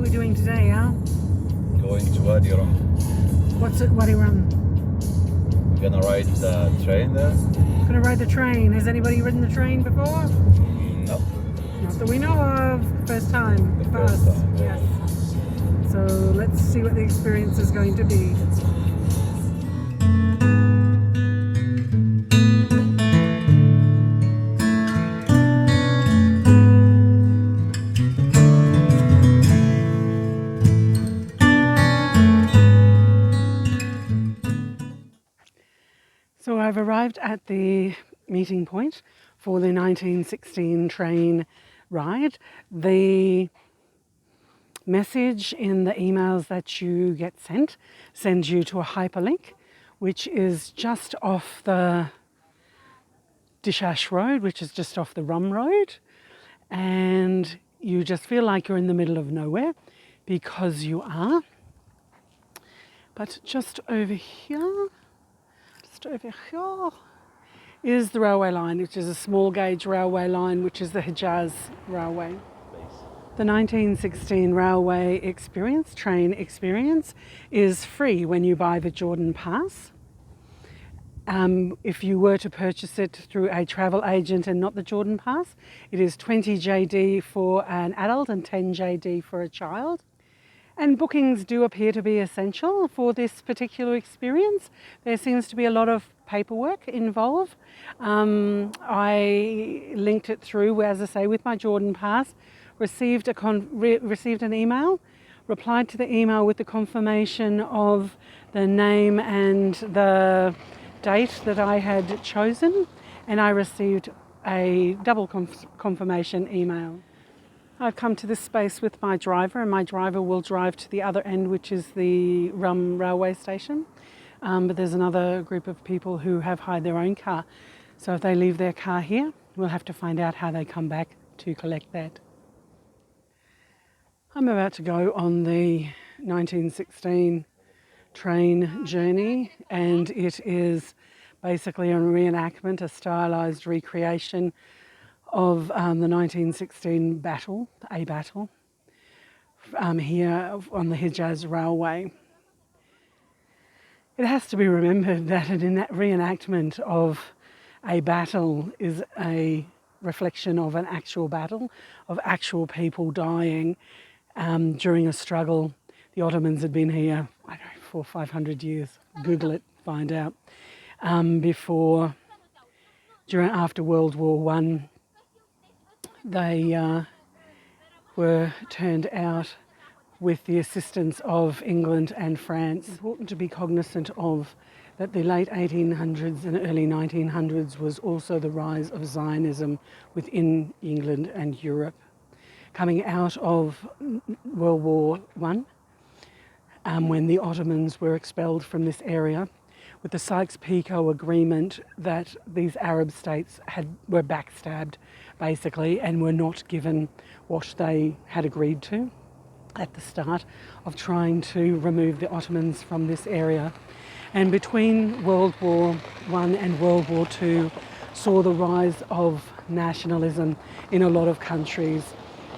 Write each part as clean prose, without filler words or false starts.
we doing today, huh? Going to Wadi Rum. What's at Wadi Rum? We're gonna ride the train there. Gonna ride the train. Has anybody ridden the train before? No. Not that we know of. First time. The for first us. time, yeah. Yes. So let's see what the experience is going to be. So I've arrived at the meeting point for the 1916 train ride. The message in the emails that you get sends you to a hyperlink, which is just off the Dishash Road, which is just off the Rum Road. And you just feel like you're in the middle of nowhere because you are. But just over here is the railway line, which is a small gauge railway line, which is the Hijaz railway. The 1916 railway train experience, is free when you buy the Jordan Pass. If you were to purchase it through a travel agent and not the Jordan Pass, it is 20 JD for an adult and 10 JD for a child. And bookings do appear to be essential for this particular experience. There seems to be a lot of paperwork involved. I linked it through, as I say, with my Jordan Pass, received an email, replied to the email with the confirmation of the name and the date that I had chosen, and I received a double confirmation email. I've come to this space with my driver, and my driver will drive to the other end, which is the Rum Railway Station. But there's another group of people who have hired their own car. So if they leave their car here, we'll have to find out how they come back to collect that. I'm about to go on the 1916 train journey, and it is basically a reenactment, a stylised recreation of the 1916 battle, here on the Hijaz Railway. It has to be remembered that an reenactment of a battle is a reflection of an actual battle, of actual people dying during a struggle. The Ottomans had been here, I don't know, 400 or 500 years. Google it, find out. After World War I, they were turned out with the assistance of England and France. It's important to be cognizant of that the late 1800s and early 1900s was also the rise of Zionism within England and Europe. Coming out of World War I, when the Ottomans were expelled from this area, with the Sykes-Picot Agreement that these Arab states were backstabbed, basically, and were not given what they had agreed to at the start of trying to remove the Ottomans from this area. And between World War I and World War II saw the rise of nationalism in a lot of countries,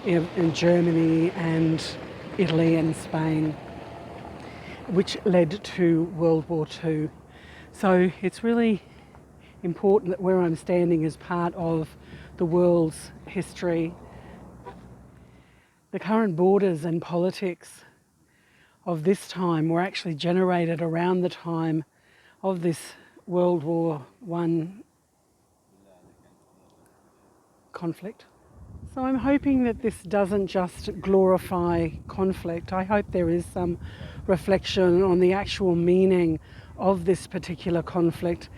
in Germany and Italy and Spain, which led to World War II. So it's really important that where I'm standing is part of the world's history. The current borders and politics of this time were actually generated around the time of this World War I conflict. So I'm hoping that this doesn't just glorify conflict. I hope there is some reflection on the actual meaning of this particular conflict,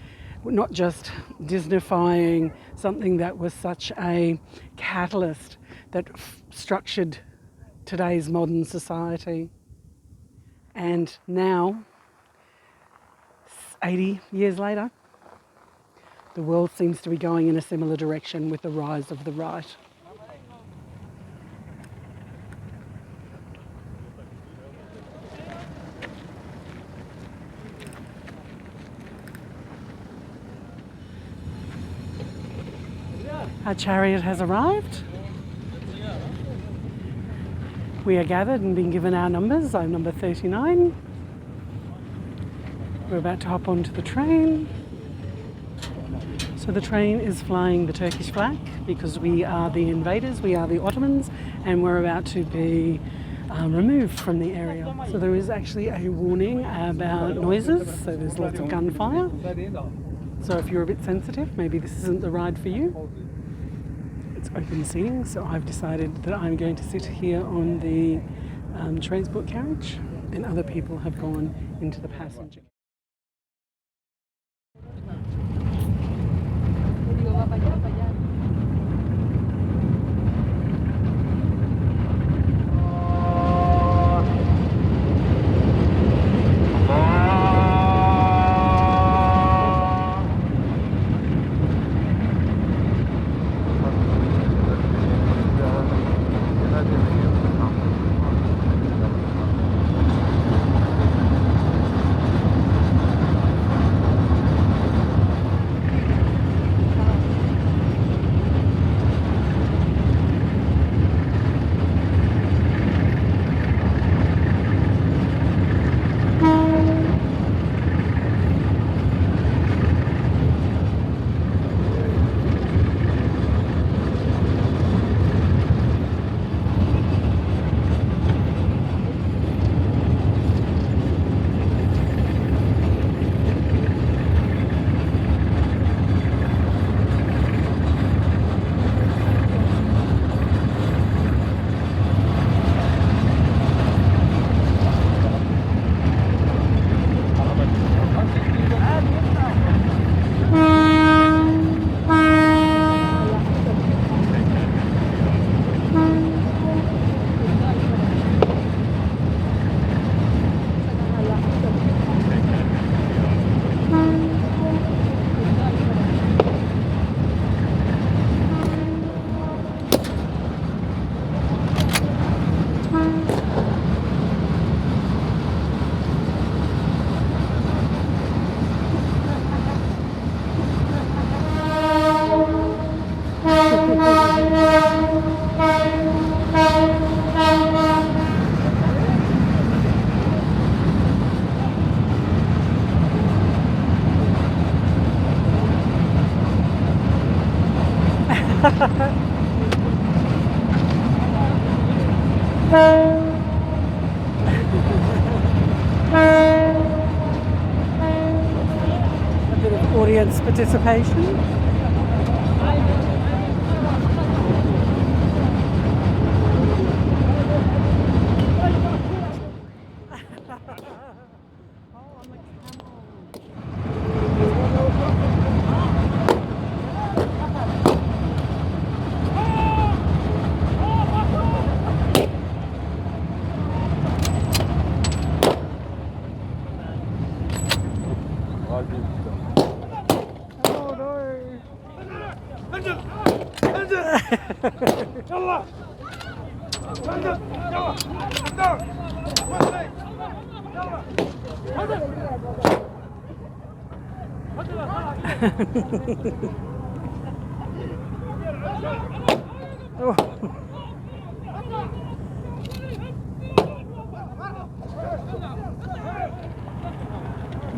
not just Disneyfying something that was such a catalyst that structured today's modern society. And now, 80 years later, the world seems to be going in a similar direction with the rise of the right. Our chariot has arrived. We are gathered and been given our numbers. I'm number 39. We're about to hop onto the train. So the train is flying the Turkish flag because we are the invaders, we are the Ottomans, and we're about to be removed from the area. So there is actually a warning about noises, so there's lots of gunfire. So if you're a bit sensitive, maybe this isn't the ride for you. It's open seating, so I've decided that I'm going to sit here on the transport carriage, and other people have gone into the passenger. A bit of audience participation.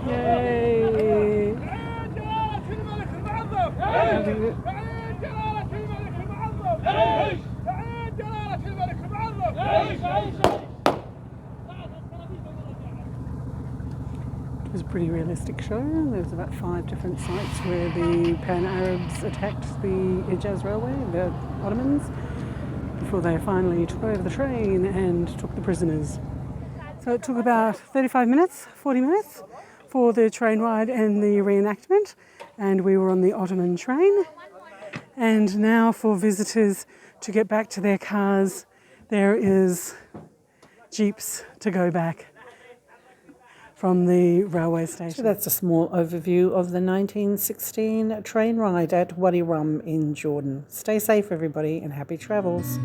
Yay! It was a pretty realistic show. There was about 5 different sites where the Pan-Arabs attacked the Hijaz Railway, the Ottomans, before they finally took over the train and took the prisoners. So it took about 35 minutes, 40 minutes for the train ride and the reenactment, and we were on the Ottoman train. And now for visitors to get back to their cars, there is jeeps to go back from the railway station. So that's a small overview of the 1916 train ride at Wadi Rum in Jordan. Stay safe, everybody, and happy travels.